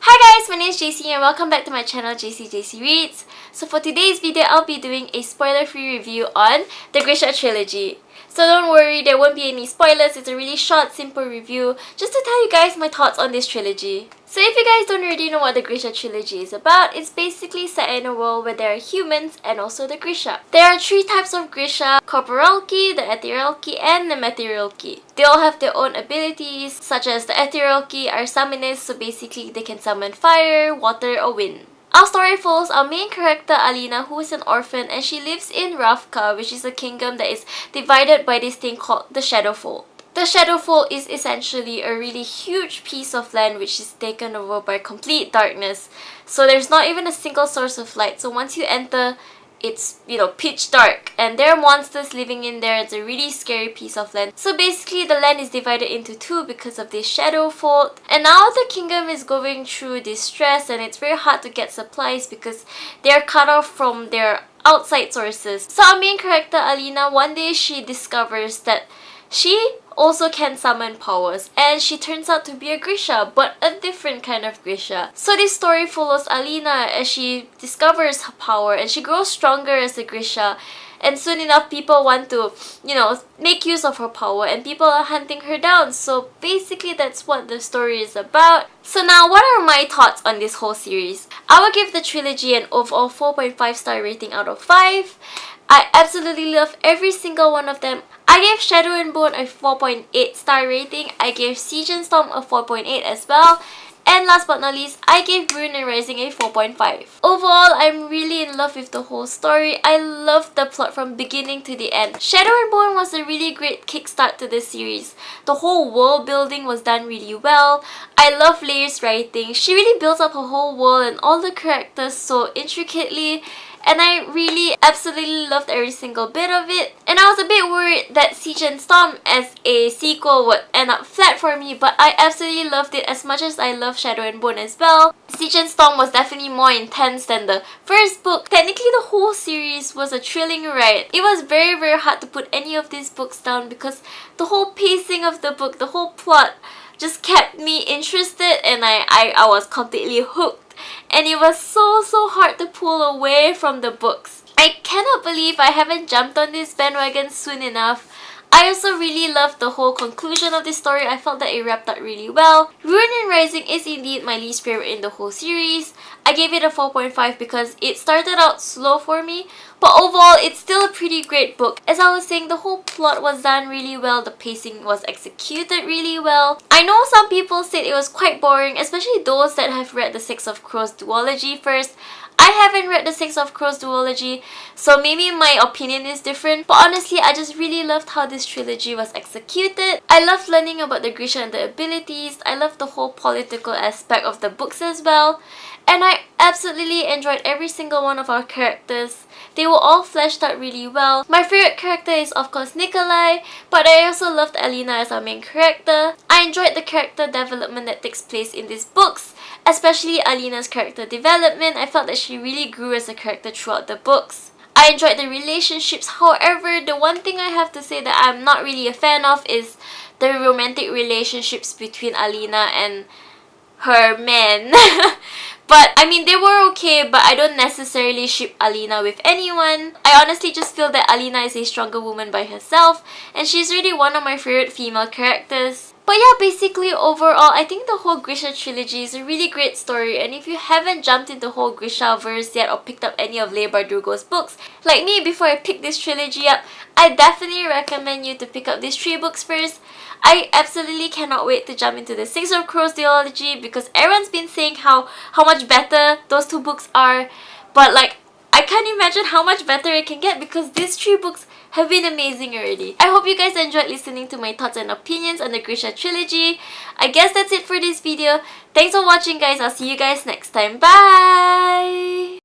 Hi guys, my name is JC and welcome back to my channel JC Reads. So for today's video, I'll be doing a spoiler-free review on the GRISHA Trilogy. So don't worry, there won't be any spoilers. It's a really short, simple review just to tell you guys my thoughts on this trilogy. So if you guys don't already know what the GRISHA Trilogy is about, it's basically set in a world where there are humans and also the GRISHA. There are three types of GRISHA: corporalki, the etherealki, and the materialki. They all have their own abilities, such as the etherealki are summonists, so basically they can summon fire, water, or wind. Our story follows our main character Alina, who is an orphan, and she lives in Ravka, which is a kingdom that is divided by this thing called the Shadowfold. The Shadowfold is essentially a really huge piece of land which is taken over by complete darkness. So there's not even a single source of light. So once you enter, it's, pitch dark, and there are monsters living in there. It's a really scary piece of land. So basically the land is divided into two because of this shadow fold, and now the kingdom is going through distress, and it's very hard to get supplies because they are cut off from their outside sources. So our main character Alina, one day she discovers that she also can summon powers, and she turns out to be a GRISHA, but a different kind of GRISHA. So this story follows Alina as she discovers her power and she grows stronger as a GRISHA, and soon enough people want to, make use of her power and people are hunting her down. So basically that's what the story is about. So now, what are my thoughts on this whole series? I will give the trilogy an overall 4.5 star rating out of 5. I absolutely love every single one of them. I gave Shadow and Bone a 4.8 star rating. I gave Siege and Storm a 4.8 as well. And last but not least, I gave Ruin and Rising a 4.5. Overall, I'm really in love with the whole story. I love the plot from beginning to the end. Shadow and Bone was a really great kickstart to this series. The whole world building was done really well. I love Layer's writing. She really builds up her whole world and all the characters so intricately. And I really absolutely loved every single bit of it. And I was a bit worried that Siege and Storm as a sequel would end up flat for me, but I absolutely loved it as much as I love Shadow and Bone as well. Siege and Storm was definitely more intense than the first book. Technically, the whole series was a thrilling ride. It was very hard to put any of these books down because the whole pacing of the book, the whole plot just kept me interested, and I was completely hooked. And it was so hard to pull away from the books. I cannot believe I haven't jumped on this bandwagon soon enough. I also really loved the whole conclusion of this story. I felt that it wrapped up really well. Ruin and Rising is indeed my least favorite in the whole series. I gave it a 4.5 because it started out slow for me, but overall it's still a pretty great book. As I was saying, the whole plot was done really well. The pacing was executed really well. I know some people said it was quite boring, especially those that have read the Six of Crows duology first. I haven't read the Six of Crows duology, so maybe my opinion is different. But honestly, I just really loved how this trilogy was executed. I loved learning about the GRISHA and the abilities. I loved the whole political aspect of the books as well. And I absolutely enjoyed every single one of our characters. They were all fleshed out really well. My favorite character is of course Nikolai, but I also loved Alina as our main character. I enjoyed the character development that takes place in these books, especially Alina's character development. I felt that she really grew as a character throughout the books. I enjoyed the relationships. However, the one thing I have to say that I'm not really a fan of is the romantic relationships between Alina and her man. But I mean, they were okay, but I don't necessarily ship Alina with anyone. I honestly just feel that Alina is a stronger woman by herself, and she's really one of my favorite female characters. But yeah, basically overall, I think the whole GRISHA trilogy is a really great story, and if you haven't jumped into the whole GRISHA verse yet or picked up any of Leigh Bardugo's books, like me before I picked this trilogy up, I definitely recommend you to pick up these 3 books first. I absolutely cannot wait to jump into the Six of Crows duology because everyone's been saying how much better those 2 books are, but like, I can't imagine how much better it can get because these 3 books have been amazing already. I hope you guys enjoyed listening to my thoughts and opinions on the GRISHA trilogy. I guess that's it for this video. Thanks for watching guys. I'll see you guys next time. Bye!